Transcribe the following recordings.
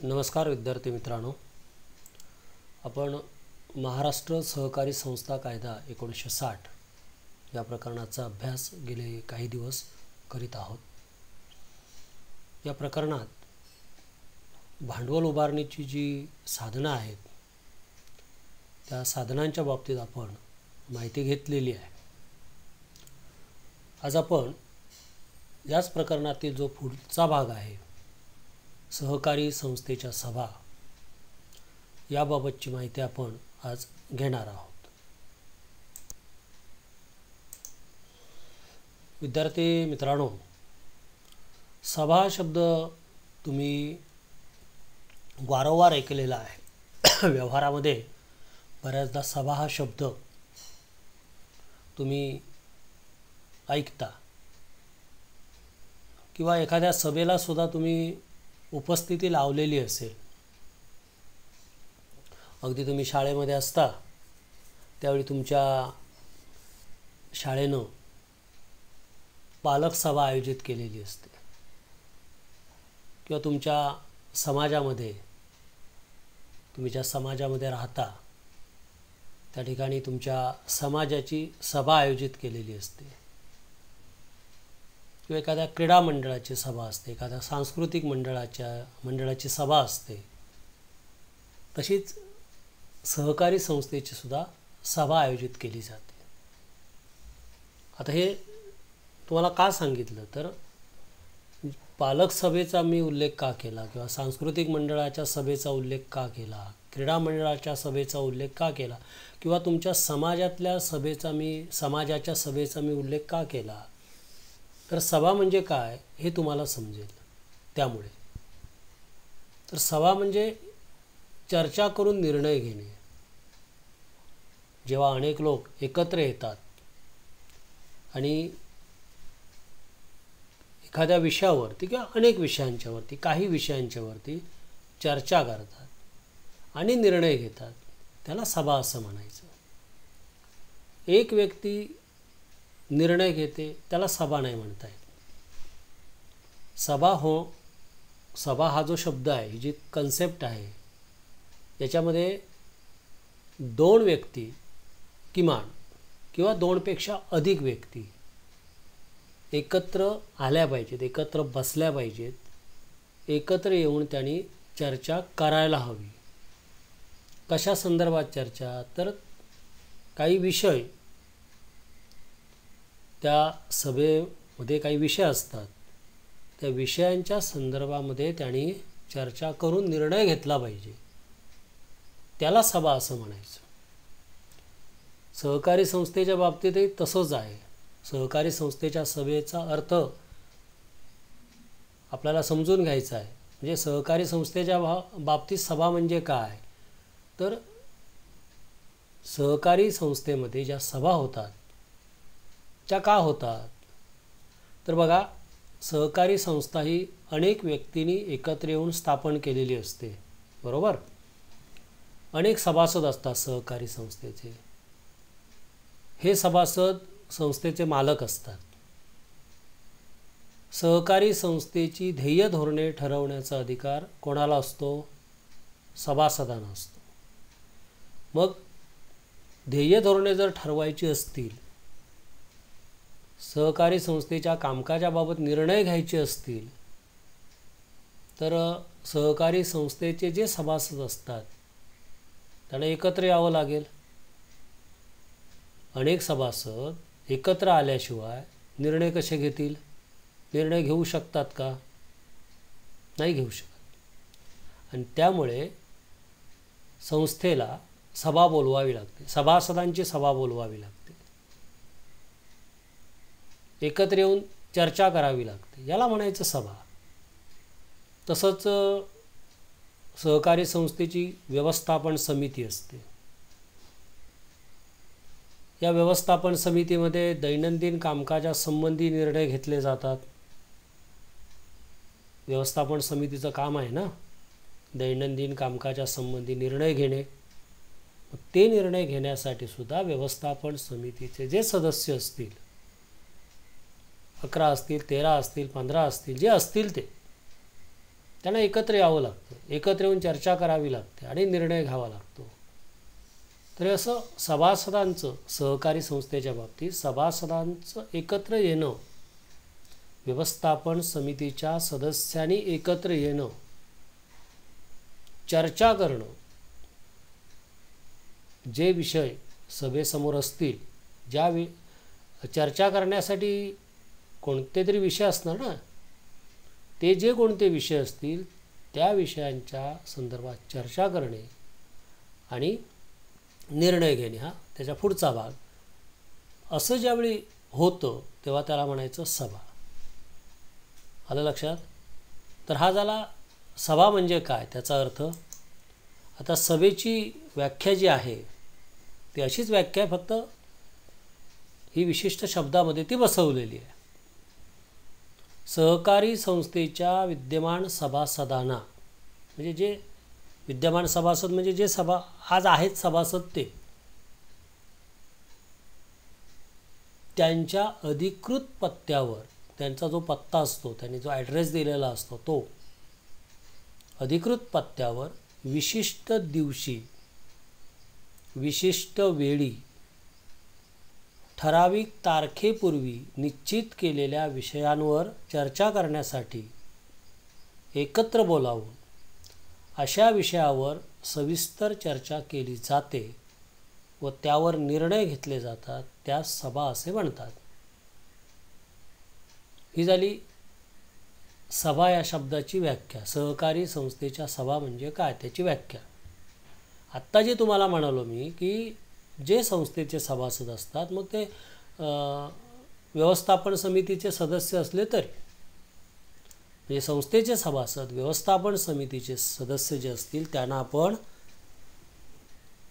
नमस्कार विद्यार्थी मित्रांनो, आपण महाराष्ट्र सहकारी संस्था कायदा 1960 या प्रकरणाचा अभ्यास गेले काही दिवस करीत आहोत। या प्रकरणात भांडवल उभारणीची जी साधनं आहेत त्या साधनांच्या बाबतीत आपण माहिती घेतलेली आहे। आज आपण याच प्रकरणातील जो पुढचा भाग आहे, सहकारी संस्थेच्या सभा, याबाबतची माहिती आपण आज घेणार आहोत। विद्यार्थी मित्रांनो, सभा शब्द तुम्ही वारंवार ऐकलेला आहे। व्यवहारामध्ये बऱ्याचदा सभा हा शब्द तुम्ही ऐकता किंवा एखाद्या सभेला सुद्धा तुम्ही उपस्थिती लावलेली असेल। अगदी तुम्ही शाळेमध्ये असता त्यावेळी तुमच्या शाळेनं पालक सभा आयोजित केलेली असते किंवा तुमच्या समाजामध्ये, तुम्ही ज्या समाजामध्ये राहता त्या ठिकाणी तुमच्या समाजाची सभा आयोजित केलेली असते किंवा एखाद्या क्रीडा मंडळाची सभा असते, एखाद्या सांस्कृतिक मंडळाची सभा असते। तशीच सहकारी संस्थेची सुद्धा सभा आयोजित केली जाते। आता हे तुम्हाला का सांगितलं तर पालक सभेचा मी उल्लेख का केला किंवा सांस्कृतिक मंडळाच्या सभेचा उल्लेख का केला, क्रीडा मंडळाच्या सभेचा उल्लेख का केला किंवा तुमच्या समाजाच्या सभेचा मी उल्लेख का केला, तर सभा म्हणजे काय हे तुम्हाला समजेल। त्यामुळे तर सभा म्हणजे चर्चा करून निर्णय घेणे। जेव्हा अनेक लोक एकत्र येतात आणि एखाद्या विषयावरती किंवा अनेक विषयांच्यावरती, काही विषयांच्यावरती चर्चा करतात आणि निर्णय घेतात, त्याला सभा असं म्हणायचं। एक व्यक्ती निर्णय घेते त्याला सभा नाही म्हणता येत। सभा हा जो शब्द आहे, ही जी कन्सेप्ट आहे, याच्यामध्ये दोन व्यक्ती किमान किंवा दोनपेक्षा अधिक व्यक्ती एकत्र आल्या पाहिजेत, एकत्र बसल्या पाहिजेत, एकत्र येऊन त्यांनी चर्चा करायला हवी। कशा संदर्भात चर्चा, तर काही विषय, त्या सभेमध्ये काही विषय असतात, त्या विषयांच्या संदर्भामध्ये त्यांनी चर्चा करून निर्णय घेतला पाहिजे, त्याला सभा असं म्हणायचं। सहकारी संस्थेच्या बाबतीतही तसंच आहे। सहकारी संस्थेच्या सभेचा अर्थ आपल्याला समजून घ्यायचा आहे। म्हणजे सहकारी संस्थेच्या बाबतीत सभा म्हणजे काय, तर सहकारी संस्थेमध्ये ज्या सभा होतात त्या का होतात, तर बघा, सहकारी संस्था ही अनेक व्यक्तींनी एकत्र येऊन स्थापन केलेली असते, बरोबर। अनेक सभासद असतात सहकारी संस्थेचे। हे सभासद संस्थेचे मालक असतात। सहकारी संस्थेची ध्येय धोरणे ठरवण्याचा अधिकार कोणाला असतो? सभासदांना असतो। मग ध्येय धोरणे जर ठरवायची असतील, सहकारी संस्थेच्या कामकाजाबाबत निर्णय घ्यायचे असतील, तर सहकारी संस्थेचे जे सभासद असतात त्यांना एकत्र यावं लागेल। अनेक सभासद एकत्र आल्याशिवाय निर्णय कसे घेतील? निर्णय घेऊ शकतात का? नाही घेऊ शकत। आणि त्यामुळे संस्थेला सभा बोलवावी लागते, सभासदांची सभा बोलवावी लागते, एकत्र येऊन चर्चा करावी लागते, याला म्हणायचं सभा। तसंच सहकारी संस्थेची व्यवस्थापन समिती असते। या व्यवस्थापन समितीमध्ये दैनंदिन कामकाजासंबंधी निर्णय घेतले जातात। व्यवस्थापन समितीचं काम आहे ना दैनंदिन कामकाजासंबंधी निर्णय घेणे। ते निर्णय घेण्यासाठी सुद्धा व्यवस्थापन समितीचे जे सदस्य असतील, 11 असतील, 13 असतील, 15 असतील, जे असतील त्यांना एकत्र यावं लागतं, एकत्र येऊन चर्चा करावी लागते आणि निर्णय घ्यावा लागतो. तर असं सभासदांचं, सहकारी संस्थेच्या बाबतीत सभासदांचं एकत्र येणं, व्यवस्थापन समितीच्या सदस्यांनी एकत्र येणं, चर्चा करणं, जे विषय सभेसमोर असतील, चर्चा करण्यासाठी कोणते तरी विषय असणार ना, ते जे कोणते विषय असतील त्या विषयांच्या संदर्भात चर्चा करणे आणि निर्णय घेणे, हा त्याच्या पुढचा भाग. असं ज्यावेळी होतं तेव्हा त्याला म्हणायचं सभा. आलं लक्षात? तर हा झाला सभा म्हणजे काय त्याचा अर्थ. आता सभेची व्याख्या जी आहे ती अशीच व्याख्या आहे, फक्त ही विशिष्ट शब्दामध्ये ती बसवलेली आहे. सहकारी संस्थेच्या विद्यमान सभासदांना, म्हणजे जे विद्यमान सभासद म्हणजे जे आज आहेत सभासद, त्यांच्या अधिकृत पत्त्यावर, त्यांचा जो पत्ता असतो, त्यांनी जो ॲड्रेस दिलेला असतो, तो अधिकृत पत्त्यावर विशिष्ट दिवशी, विशिष्ट वेळी, ठराविक तारखेपूर्वी निश्चित केलेल्या विषयांवर चर्चा करण्यासाठी एकत्र बोलावून अशा विषयावर सविस्तर चर्चा केली जाते व त्यावर निर्णय घेतले जातात, त्यास सभा असे म्हणतात. ही झाली सभा या शब्दाची व्याख्या. सहकारी संस्थेच्या सभा म्हणजे काय त्याची व्याख्या. आत्ता जे तुम्हाला म्हणालो मी की जे संस्थेचे सभासद असतात, मग ते व्यवस्थापन समितीचे सदस्य असले तरी, म्हणजे संस्थेचे सभासद व्यवस्थापन समितीचे सदस्य जे असतील त्यांना आपण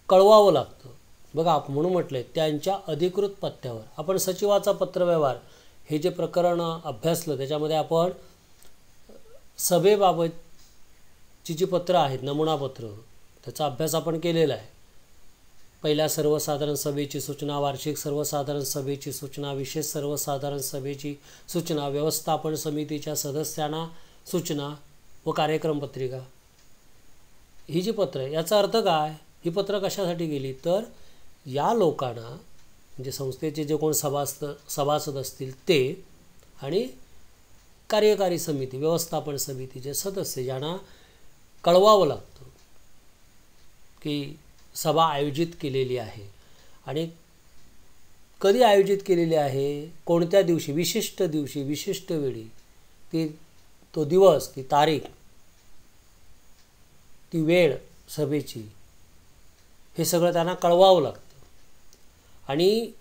कळवावं लागतं. बघा, म्हणून म्हटलंय त्यांच्या अधिकृत पत्त्यावर. आपण सचिवाचा पत्रव्यवहार हे जे प्रकरण अभ्यासलं त्याच्यामध्ये आपण सभेबाबतची जी पत्र आहेत, नमुना पत्र, त्याचा अभ्यास आपण केलेला आहे. पहिल्या सर्वसाधारण सभेची सूचना, वार्षिक सर्वसाधारण सभेची सूचना, विशेष सर्वसाधारण सभेची सूचना, व्यवस्थापन समितीच्या सदस्यांना सूचना व कार्यक्रम पत्रिका. ही जी पत्र, याचा अर्थ काय, ही पत्र कशासाठी गेली, तर या लोकांना, म्हणजे संस्थेचे जे कोण सभासद असतील ते आणि कार्यकारी समिती, व्यवस्थापन समितीचे सदस्य, ज्यांना कळवावं लागतं की सभा आयोजित केलेली आहे आणि कधी आयोजित केलेली आहे, कोणत्या दिवशी, विशिष्ट दिवशी, विशिष्ट वेळी, तो दिवस, ती तारीख, ती वेळ सभेची, हे सगळं त्यांना कळवावं लागतं. आणि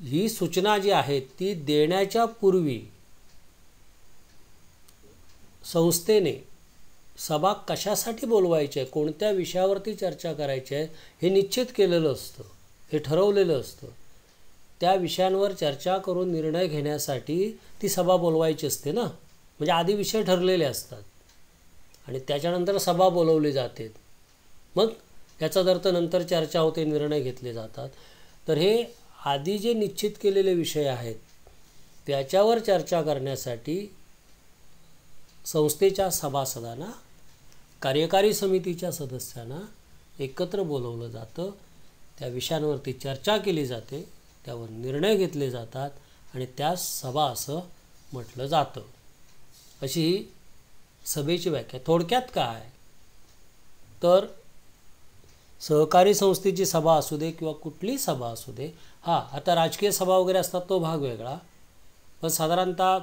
ही सूचना जी आहे ती देण्याच्या पूर्वी संस्थेने सभा कशासाठी बोलवायची आहे, कोणत्या विषयावरती चर्चा करायची आहे, हे निश्चित केलेलं असतं, हे ठरवलेलं असतं. त्या विषयांवर चर्चा करून निर्णय घेण्यासाठी ती सभा बोलवायची असते ना, म्हणजे आधी विषय ठरलेले असतात आणि त्याच्यानंतर सभा बोलवली जाते. मग याचा अर्थ नंतर चर्चा होते, निर्णय घेतले जातात. तर हे आधी जे निश्चित केलेले विषय आहेत त्याच्यावर चर्चा करण्यासाठी संस्थेच्या सभासदांना, कार्यकारी समितीच्या सदस्यांना एकत्र बोलवलं जातं. त्या विषयांवरती चर्चा केली जाते, त्यावर निर्णय घेतले जातात आणि त्यास सभा असं म्हटलं जातं. अशी ही सभेची व्याख्या. थोडक्यात काय, तर सहकारी संस्थेची सभा असू दे किंवा कुठलीही सभा असू दे, आता राजकीय सभा वगैरे असतात तो भाग वेगळा, पण साधारणतः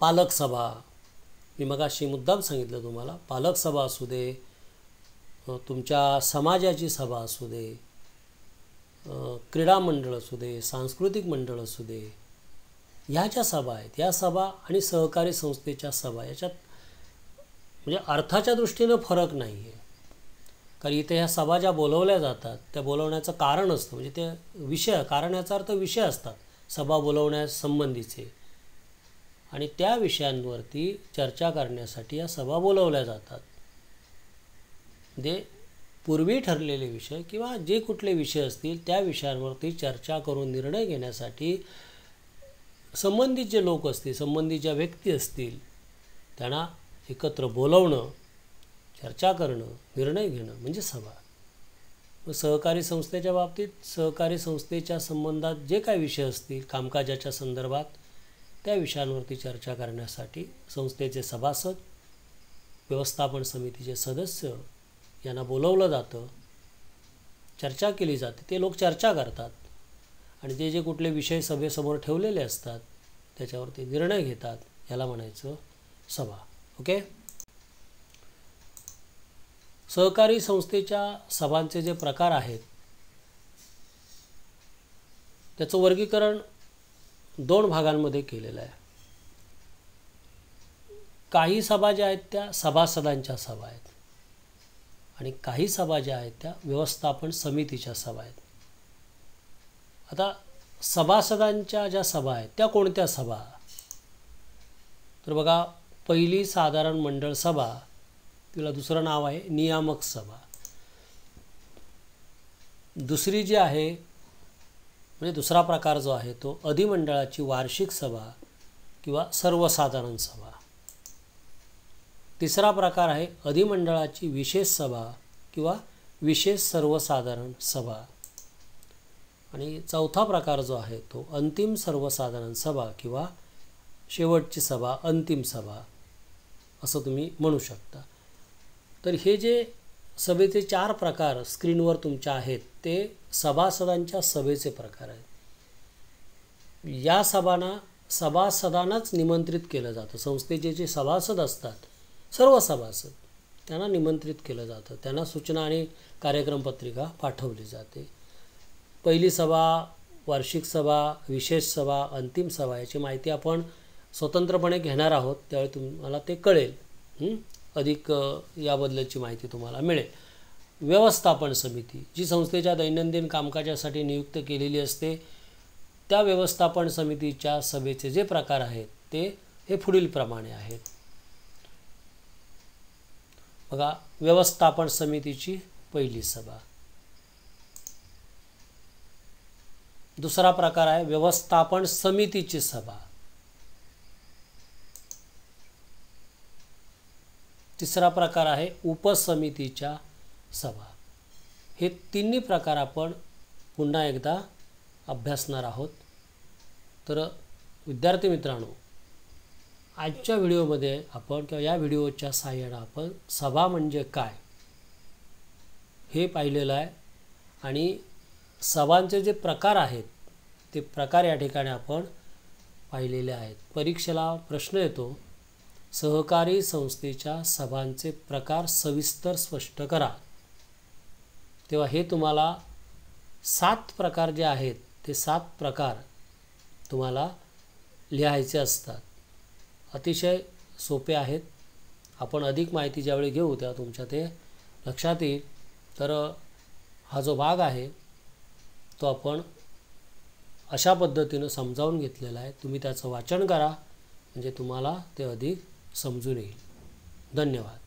पालक सभा, मी मगाशी मुद्दाम सांगितलं तुम्हाला, पालक सभा असू दे, तुमच्या समाजाची सभा असू दे, क्रीडा मंडळ असू दे, सांस्कृतिक मंडळ असू दे, ह्या ज्या सभा आहेत, या सभा आणि सहकारी संस्थेच्या सभा याच्यात म्हणजे अर्थाच्या दृष्टीनं फरक नाही आहे. कारण इथे ह्या सभा ज्या बोलवल्या जातात त्या बोलवण्याचं कारण असतं, म्हणजे ते विषय, कारण याचा अर्थ विषय असतात सभा बोलवण्यासंबंधीचे, आणि त्या विषयांवरती चर्चा करण्यासाठी या सभा बोलवल्या जातात. जे पूर्वी ठरलेले विषय किंवा जे कुठले विषय असतील त्या विषयांवरती चर्चा करून निर्णय घेण्यासाठी संबंधित जे लोक असतील, संबंधित ज्या व्यक्ती असतील त्यांना एकत्र बोलवणं, चर्चा करणं, निर्णय घेणं म्हणजे सभा. मग सहकारी संस्थेच्या बाबतीत सहकारी संस्थेच्या संबंधात जे काही विषय असतील कामकाजाच्या संदर्भात त्या विषयांवरती चर्चा करण्यासाठी संस्थेचे सभासद, व्यवस्थापन समितीचे सदस्य यांना बोलवलं जातं, चर्चा केली जाते. ते लोक चर्चा करतात आणि जे जे कुठले विषय सभेसमोर ठेवलेले असतात त्याच्यावरती निर्णय घेतात. याला म्हणायचं सभा. ओके. सहकारी संस्थेच्या सभांचे जे प्रकार आहेत त्याचं वर्गीकरण 2 भागांमध्ये केलेलं आहे. काही सभा ज्या आहेत त्या सभासदांच्या सभा आहेत आणि काही सभा ज्या आहेत त्या व्यवस्थापन समितीच्या सभा आहेत. आता सभासदांच्या ज्या सभा आहेत त्या कोणत्या सभा? तर बघा, पहिली साधारण मंडळ सभा, तिला दुसरं नाव आहे नियामक सभा. दुसरी जी आहे म्हणजे दुसरा प्रकार जो आहे तो अधिमंडळाची वार्षिक सभा किंवा सर्वसाधारण सभा. तिसरा प्रकार आहे अधिमंडळाची विशेष सभा किंवा विशेष सर्वसाधारण सभा. आणि चौथा प्रकार जो आहे तो अंतिम सर्वसाधारण सभा किंवा शेवटची सभा, अंतिम सभा असं तुम्ही म्हणू शकता. तर हे जे सभेचे 4 प्रकार स्क्रीनवर तुमच्या आहेत ते सभासदांच्या सभेचे प्रकार आहेत. या सभासदांनाच निमंत्रित केलं जातं. संस्थेचे जे सभासद असतात, सर्व सभासद, त्यांना निमंत्रित केलं जातं. त्यांना सूचना आणि कार्यक्रम पत्रिका पाठवली जाते. पहिली सभा, वार्षिक सभा, विशेष सभा, अंतिम सभा याची माहिती आपण स्वतंत्रपणे घेणार आहोत. त्यावेळी तुम्हाला ते कळेल, अधिक याबद्दलची माहिती तुम्हाला मिळेल. व्यवस्थापन समिती जी संस्थेच्या दैनंदिन कामकाजासाठी नियुक्त केलेली असते, त्या व्यवस्थापन समितीच्या सभेचे जे प्रकार आहेत ते हे पुढील प्रमाणे आहेत. बघा, व्यवस्थापन समितीची पहिली सभा. दुसरा प्रकार आहे व्यवस्थापन समितीची सभा. तिसरा प्रकार आहे उपसमितीच्या सभा. हे तिन्ही प्रकार आपण पुन्हा एकदा अभ्यासणार आहोत. तर विद्यार्थी मित्रांनो, आजच्या व्हिडिओमध्ये आपण किंवा या व्हिडिओच्या सहाय्याने आपण सभा म्हणजे काय हे पाहिलेलं आहे आणि सभांचे जे प्रकार आहेत ते प्रकार या ठिकाणी आपण पाहिलेले आहेत. परीक्षेला प्रश्न येतो, सहकारी संस्थेच्या सभांचे प्रकार सविस्तर स्पष्ट करा. तेव्हा हे तुम्हाला 7 प्रकार जे आहेत ते 7 प्रकार तुम्हाला लिहायचे असतात. अतिशय सोपे आहेत. आपण अधिक माहिती ज्यावेळी घेऊ तेव्हा तुमच्या ते लक्षात येईल. तर हा जो भाग आहे तो आपण अशा पद्धतीनं समजावून घेतलेला आहे. तुम्ही त्याचं वाचन करा म्हणजे तुम्हाला ते अधिक समजून येईल. धन्यवाद.